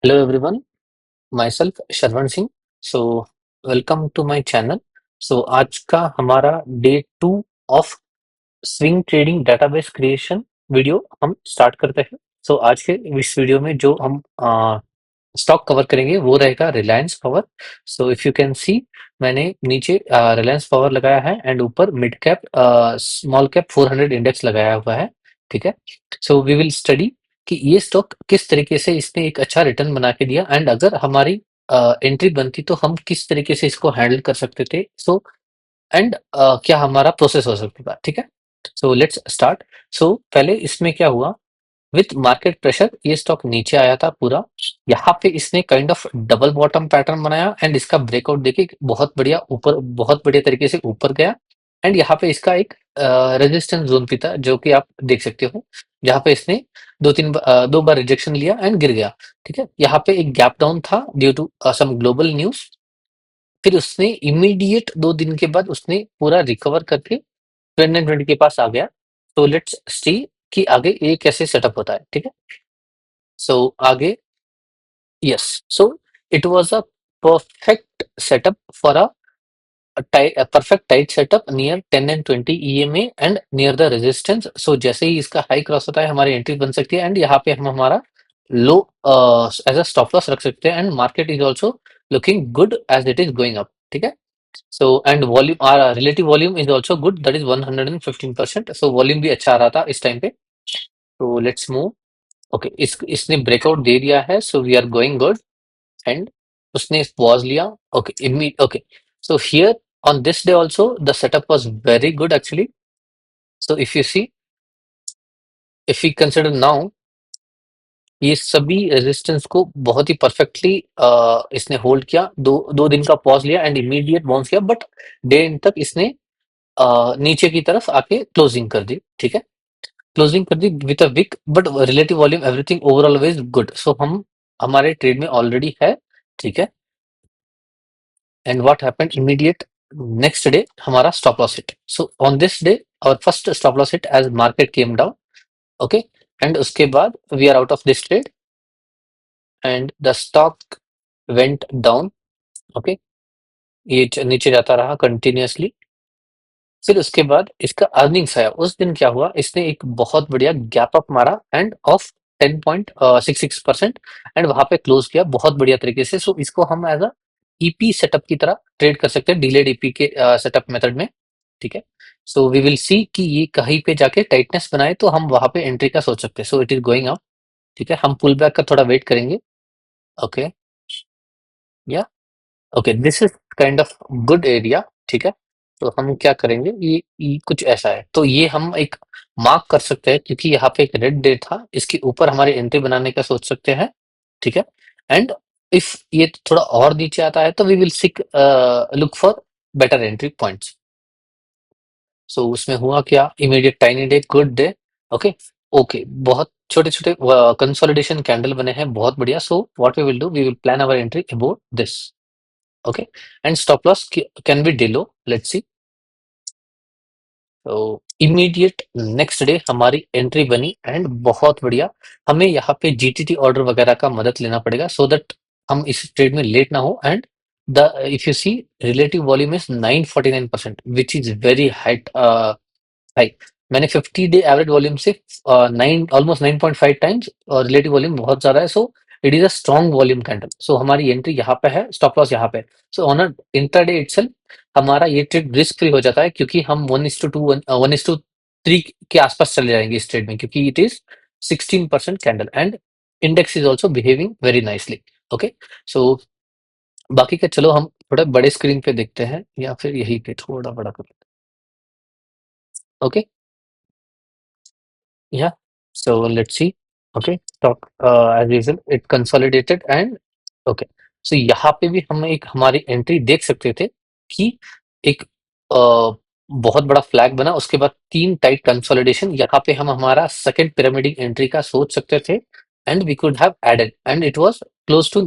Hello everyone, myself Sharvan Singh. So welcome to my channel. So आज का हमारा day 2 of swing trading database creation video हम start करते हैं। सो आज के इस वीडियो में जो हम स्टॉक कवर करेंगे वो रहेगा Reliance power. So if you can see, मैंने नीचे रिलायंस पावर लगाया है एंड ऊपर mid cap small cap 400 index लगाया हुआ है। ठीक है। सो वी विल स्टडी कि ये स्टॉक किस तरीके से इसने एक अच्छा रिटर्न बना के दिया एंड अगर हमारी एंट्री बनती तो हम किस तरीके से इसको हैंडल कर सकते थे। सो एंड क्या हमारा प्रोसेस हो सकता था। ठीक है। So let's start. सो पहले इसमें क्या हुआ, विथ मार्केट प्रेशर ये स्टॉक नीचे आया था पूरा। यहाँ पे इसने kind of double bottom pattern बनाया एंड इसका ब्रेकआउट देखिए बहुत बढ़िया ऊपर, बहुत बढ़िया तरीके से ऊपर गया। एंड यहाँ पे इसका एक रेजिस्टेंस जोन भी था जो कि आप देख सकते हो, जहाँ पे इसने दो बार रिजेक्शन लिया एंड गिर गया। ठीक है। यहाँ पे एक गैप डाउन था due to some global news. फिर उसने इमीडिएट 2 दिन के बाद उसने पूरा रिकवर करके 2020 के पास आ गया। तो लेट्स सी कि आगे ये कैसे सेटअप होता है। ठीक है। सो आगे, yes, so it was a perfect setup for a perfect tight setup near 10 and 20 EMA and near the resistance। सो जैसे ही इसका हाई क्रॉस होता है हमारी एंट्री बन सकती है एंड यहाँ पे हम हमारा low as a stop loss रख सकते हैं and market is also looking good as it is going up. ठीक है। So and volume, relative volume is also good, that is 115%। So volume भी अच्छा आ रहा था इस टाइम पे। तो लेट्स मूव। ओके, इसने ब्रेकआउट दे दिया है, so we are going good. And उसने पॉज लिया। Okay, okay, so here on this day also the setup was very good actually। so if you see, if we consider now, ये सभी resistance को बहुत ही perfectly इसने hold किया। दो दो दिन का पॉज लिया एंड इमीडिएट बाउंस किया, बट डे एंड तक इसने नीचे की तरफ आके क्लोजिंग कर दी। ठीक है। क्लोजिंग कर दी with a wick, but relative volume everything overall is good. So हम हमारे ट्रेड में ऑलरेडी है। ठीक है। And what happened immediate next day, हमारा stop loss hit. So on this day our first stop loss hit as market came down. Okay. And उसके बाद we are out of this trade and the stock went down. Okay, ये नीचे जाता रहा continuously. फिर उसके बाद इसका अर्निंग्स आया। उस दिन क्या हुआ, इसने एक बहुत बढ़िया गैप अप मारा एंड ऑफ 10.66% एंड वहां पे क्लोज किया बहुत बढ़िया तरीके से। सो इसको हम एज अ ईपी सेटअप की तरह ट्रेड कर सकते हैं, डिलेड ईपी के सेटअप मेथड में। ठीक है। सो वी विल सी कि ये कहीं पे जाके टाइटनेस बनाए तो हम वहां पे एंट्री का सोच सकते हैं। सो इट इज गोइंग अप। ठीक है, हम पुल बैक का थोड़ा वेट करेंगे। ओके, या okay, this is kind of good area. ठीक है। तो हम क्या करेंगे, ये कुछ ऐसा है तो ये हम एक मार्क कर सकते हैं क्योंकि यहाँ पे एक रेड डे था, इसके ऊपर हमारी एंट्री बनाने का सोच सकते हैं। ठीक है। एंड इफ ये थोड़ा और नीचे आता है तो we will seek look for better entry points. So उसमें हुआ क्या, immediate tiny day, good day. Okay, okay, बहुत छोटे छोटे कंसोलिडेशन कैंडल बने हैं, बहुत बढ़िया। So what we will do, we will plan our entry about this. Okay, and stop loss can be below, let's see. तो इमीडिएट नेक्स्ट डे हमारी entry बनी एंड बहुत बढ़िया। हमें यहाँ पे जीटीटी ऑर्डर वगैरह का मदद लेना पड़ेगा सो दैट हम इस ट्रेड में लेट ना हो। And the if you see, relative volume is 949%, which is very height high. मैंने 50 डे एवरेज वॉल्यूम से नाइन ऑलमोस्ट 9.5 टाइम्स, और रिलेटिव वॉल्यूम बहुत ज्यादा है। So it is a strong volume candle. So हमारी एंट्री यहाँ पे है, स्टॉप लॉस यहाँ पे। So on a intraday itself हमारा ये ट्रेड रिस्क फ्री हो जाता है क्योंकि हम 1:2 1:3 के आसपास चले जाएंगे इस ट्रेड में, क्योंकि it is 16% candle and index is also behaving very nicely. Okay. So बाकी का चलो हम थोड़ा बड़े स्क्रीन पे देखते हैं या फिर यही पे थोड़ा बड़ा कर। Okay, yeah, so let's see। okay, stock as usual it consolidated and okay। so यहाँ पे भी हम एक हमारी एंट्री देख सकते थे कि एक बहुत बड़ा फ्लैग बना, उसके बाद 3 टाइट कंसोलिडेशन। यहाँ पे हम हमारा सेकंड पिरामिडिक एंट्री का सोच सकते थे and we could have added and it was close to.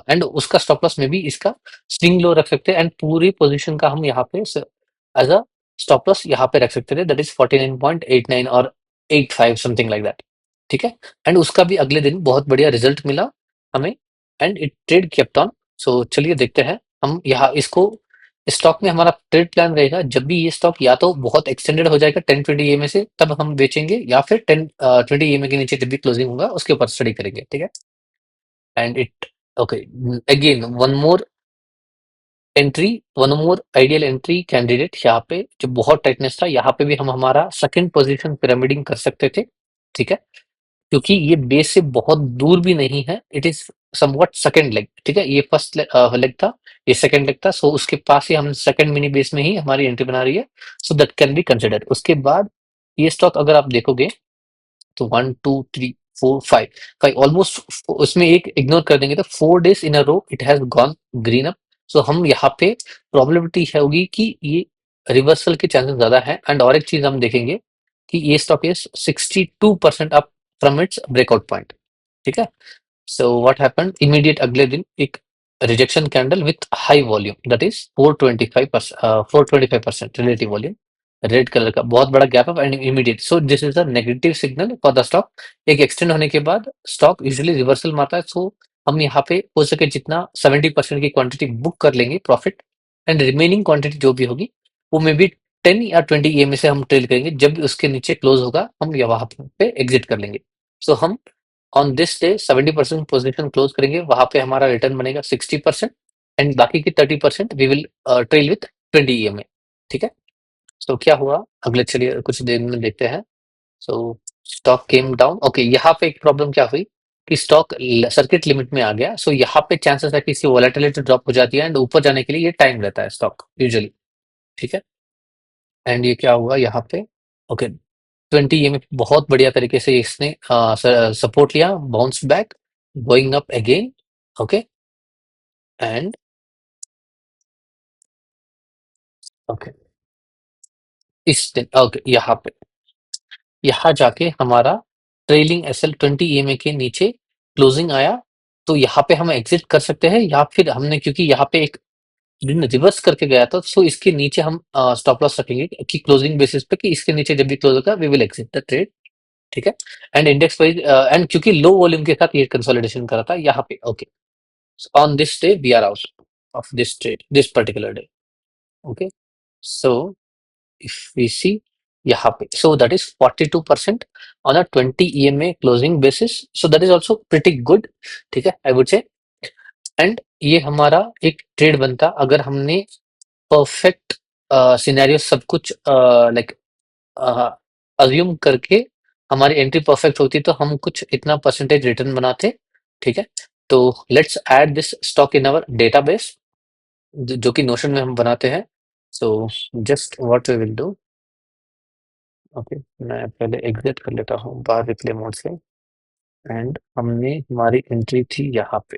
And उसका स्टॉप लॉस में भी इसका स्विंग लो रख सकते हैं एंड पूरी पोजीशन का हम यहाँ पे एज अ स्टॉप लॉस यहाँ पे रख सकते थे, दैट इज 49.89 और 85 समथिंग लाइक दैट। ठीक है। एंड उसका भी अगले दिन बहुत बढ़िया रिजल्ट मिला हमें। And it trade kept on. So चलिए देखते हैं हम यहाँ इसको। स्टॉक में हमारा ट्रेड प्लान रहेगा, जब भी ये स्टॉक या तो बहुत एक्सटेंडेड हो जाएगा 10-20 ईएमए से तब हम बेचेंगे, या फिर 10-20 ईएमए के नीचे जब भी क्लोजिंग होगा उसके ऊपर स्टडी करेंगे, ठीक है। And it okay, again one more entry, one more ideal entry candidate यहाँ पे जो बहुत टाइटनेस था, यहाँ पे भी हम हमारा सेकंड पोजीशन पिरामिडिंग कर सकते थे, ठीक है। क्योंकि ये बेस से बहुत दूर भी नहीं है, it is somewhat second leg, ठीक है। ये फर्स्ट लेग था, ये सेकंड लेग था, सो उसके पास ही हम सेकंड मिनी बेस में ही हमारी एंट्री बना रही है, so that can be consider. उसके बाद ये स्टॉक अगर आप देखोगे तो 1 2 3 4 5 5 ऑलमोस्ट, उसमें एक इग्नोर कर देंगे तो 4 days in a row it has gone green up. So हम यहाँ पे प्रोबेबिलिटी है होगी कि ये रिवर्सल के चांसेस ज्यादा है। एंड और एक चीज हम देखेंगे कि ये stock is 62% up from its breakout point, ठीक है। सो व्हाट हैपेंड, इमीडिएट अगले दिन एक rejection candle with high volume, that is 425% relative volume, red colour का बहुत बड़ा gap up and immediate. So this is a negative signal for the stock. एक extend होने के बाद स्टॉक यूजुअली रिवर्सल मारता है, सो हम यहाँ पे हो सके जितना 70% की क्वांटिटी बुक कर लेंगे प्रॉफिट, एंड रिमेनिंग क्वांटिटी जो भी होगी वो मे बी 10 या 20 ईएमए से हम ट्रेल करेंगे, जब भी उसके नीचे क्लोज होगा हम या वहां पे एग्जिट कर लेंगे। सो हम on this day 70% position close करेंगे, वहां पे हमारा रिटर्न बनेगा 60%, एंड बाकी की 30% we will trail with 20 EMA, ठीक है। तो क्या हुआ अगले, चलिए कुछ देर में देखते हैं। सो स्टॉक केम डाउन, ओके। यहाँ पे एक प्रॉब्लम क्या हुई कि स्टॉक सर्किट लिमिट में आ गया, सो यहाँ पे चांसेस है कि इसकी वोलेटिलिटी ड्रॉप हो जाती है, एंड ऊपर जाने के लिए ये टाइम लेता है स्टॉक यूजुअली, ठीक है। एंड ये क्या हुआ यहाँ पे, ओके, 20 ईएमए बहुत बढ़िया तरीके से इसने सपोर्ट लिया, bounce back, going up again, okay. And okay, इस दिन ओके, यहाँ जाके हमारा ट्रेलिंग एसएल 20 ईएमए के नीचे क्लोजिंग आया, तो यहाँ पे हम एग्जिट कर सकते हैं, या फिर हमने क्योंकि यहाँ पे एक दिन रिवर्स करके गया था, सो इसके नीचे हम स्टॉप लॉस रखेंगे कि क्लोजिंग बेसिस पे कि इसके नीचे जब भी क्लोज होगा we will exit the trade, ठीक है। एंड इंडेक्स वाइज एंड क्योंकि लो वॉल्यूम के साथ ये कंसोलिडेशन करा था यहाँ पे, okay. On this day we are out of this trade, this particular day, okay. So if we see यहाँ पे, so that is 42% on a 20 EMA closing basis, so that is also pretty good, ठीक है, I would say। And ये हमारा एक trade बनता अगर हमने परफेक्ट सिनेरियो सब कुछ लाइक अज्यूम करके हमारी एंट्री परफेक्ट होती तो हम कुछ इतना परसेंटेज रिटर्न बनाते, ठीक है। तो let's add this stock in our database, जो कि नोशन में हम बनाते हैं। So just what we will do, okay, मैं पहले एग्जिट कर लेता हूँ बाहर रिप्ले मोड से। एंड हमने हमारी एंट्री थी यहाँ पे,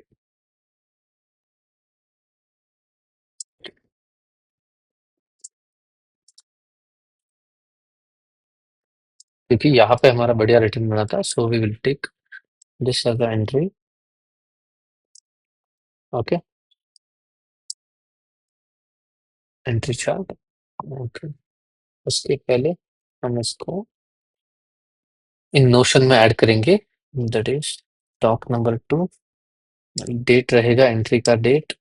क्योंकि यहाँ पे हमारा बढ़िया रिटर्न बना था, so we will take this as the entry, okay, entry chart, okay. उसके पहले हम इसको इन नोशन में ऐड करेंगे, that is stock number 2, date रहेगा एंट्री का date,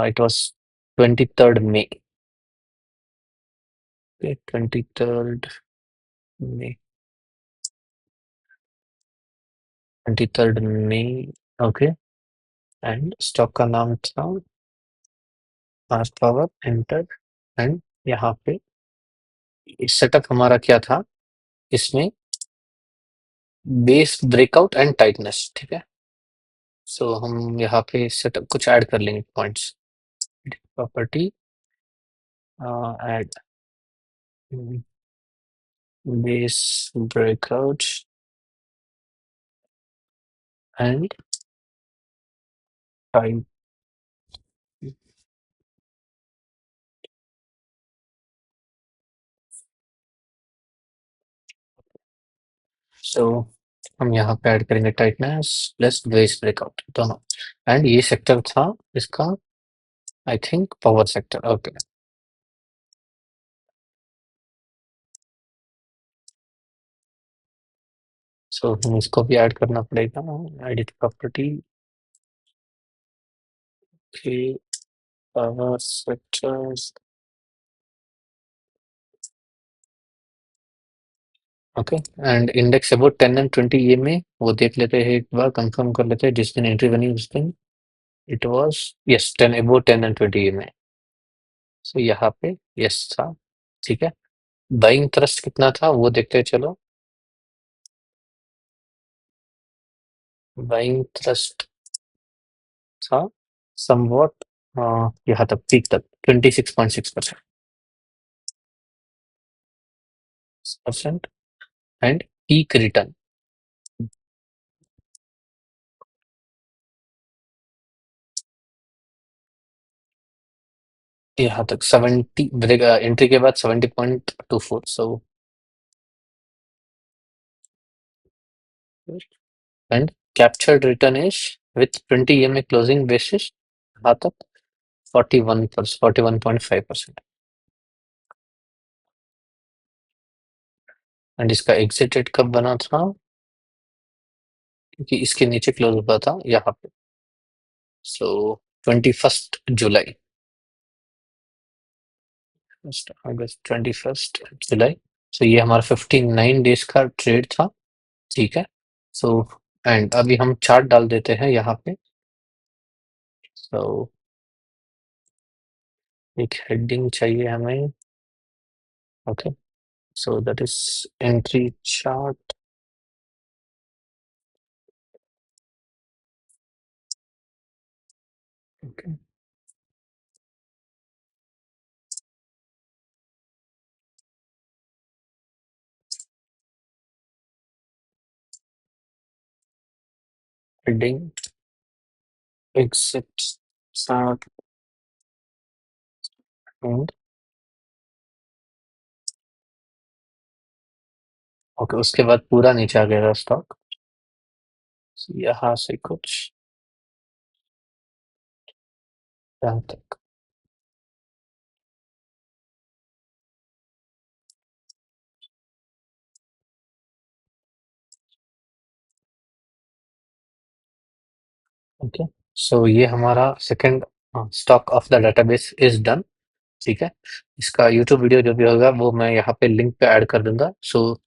it was 23rd May, 23rd May, 23rd May, okay. And stock का नाम था मास पावर, एंटर। एंड यहाँ पे सेटअप हमारा क्या था, इसमें बेस ब्रेकआउट एंड टाइटनेस, ठीक है। सो हम यहाँ पे सेटअप कुछ ऐड कर लेंगे points, property add base breakout and time. So हम यहाँ पे ऐड करेंगे टाइटनेस प्लस बेस ब्रेकआउट दोनों। एंड ये सेक्टर था इसका, I think power sector, okay. So हम इसको भी ऐड करना पड़ेगा, एडिट प्रॉपर्टी के power switches. Okay, and index about 10 and 20 ये में वो देख लेते हैं, एक बार कंफर्म कर लेते हैं जिस दिन एंट्री बनी उस दिन it was yes 10 about 10 and 20 ये में। सो यहाँ पे यस था, ठीक है। बाइंग थ्रस्ट कितना था वो देखते हैं, चलो। बाइंग थ्रस्ट था समवॉट यहाँ तक, पीक तक 26.6% एंड पीक रिटर्न यहाँ तक 70 ब्रेक एंट्री के बाद 70.24। So and captured return is with 20 EMA closing basis यहाँ तक 41.5%। एंड इसका एग्जिट रेट कब बना था, क्योंकि इसके नीचे क्लोज हुआ था यहाँ पे। सो 21 जुलाई, 21 जुलाई। सो ये हमारा 59 डेज का ट्रेड था, ठीक है। सो एंड अभी हम चार्ट डाल देते हैं यहाँ पे। सो एक हेडिंग चाहिए हमें, okay. So that is entry chart, okay. Heading exit chart and okay, उसके बाद पूरा नीचे आ गया स्टॉक यहाँ से कुछ यहाँ तक, ओके। सो ये हमारा second stock of the database is done, ठीक है। इसका यूट्यूब वीडियो जो भी होगा वो मैं यहाँ पे लिंक पे ऐड कर दूंगा। So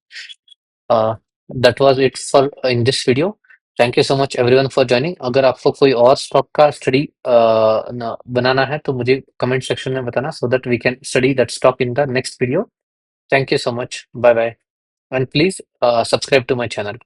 that was it for in this video. Thank you so much everyone for joining. अगर आपको कोई और स्टॉक का स्टडी बनाना है तो मुझे कमेंट सेक्शन में बताना, so that we can study that stock in the next video. Thank you so much, bye bye, and please subscribe to my channel.